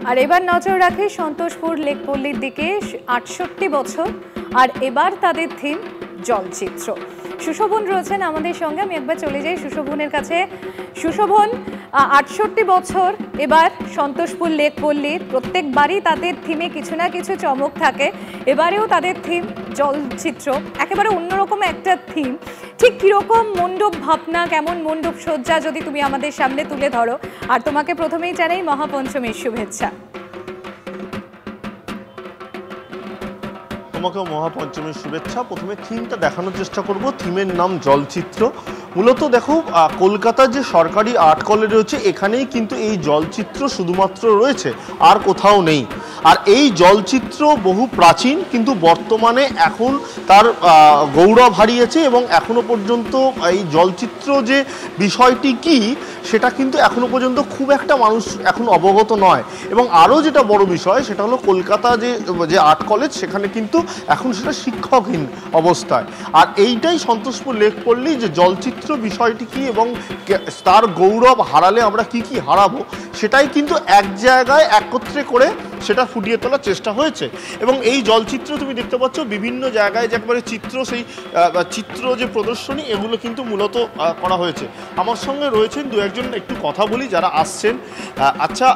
আর এবার নজর রাখে সন্তোষপুর লেকপল্লীর দিকে। ৬৮ বছর আর এবার তাদের থিম জলচিত্র। সুশোভন রয়েছেন আমাদের সঙ্গে, আমি একবার চলে যাই সুশোভনের কাছে। সুশোভন, ৬৮ বছর এবার সন্তোষপুর লেকপল্লীর, প্রত্যেকবারই তাদের থিমে কিছু না কিছু চমক থাকে, এবারেও তাদের থিম জলচিত্র, একেবারে অন্যরকম একটা থিম। ঠিক কিরকম মণ্ডপ ভাবনা, কেমন মণ্ডপ সজ্জা যদি তুমি আমাদের সামনে তুলে ধরো। আর তোমাকে প্রথমেই জানাই মহাপঞ্চমীর শুভেচ্ছা। তোমাকেও মহাপঞ্চমীর শুভেচ্ছা। প্রথমে থিমটা দেখানোর চেষ্টা করব। থিমের নাম জলচিত্র। মূলত দেখো, কলকাতার যে সরকারি আর্ট কলেজ রয়েছে এখানেই কিন্তু এই জলচিত্র শুধুমাত্র রয়েছে, আর কোথাও নেই। আর এই জলচিত্র বহু প্রাচীন, কিন্তু বর্তমানে এখন তার গৌরব হারিয়েছে এবং এখনো পর্যন্ত এই জলচিত্র যে বিষয়টি কি সেটা কিন্তু এখনো পর্যন্ত খুব একটা মানুষ এখন অবগত নয়। এবং আরও যেটা বড় বিষয় সেটা হলো কলকাতা যে আর্ট কলেজ সেখানে কিন্তু এখন সেটা শিক্ষকহীন অবস্থায়। আর এইটাই সন্তোষপুর লেকপল্লী, যে জলচিত্র বিষয়টি কি এবং তার গৌরব হারালে আমরা কি কি হারাবো সেটাই কিন্তু এক জায়গায় একত্রে করে সেটা ফুটিয়ে তোলার চেষ্টা হয়েছে। এবং এই জলচিত্র তুমি দেখতে পাচ্ছ বিভিন্ন জায়গায় যে একবারে চিত্র, সেই চিত্র যে প্রদর্শনী এগুলো কিন্তু মূলত করা হয়েছে। আমার সঙ্গে রয়েছেন দু একজন, একটু কথা বলি যারা আসছেন। আচ্ছা,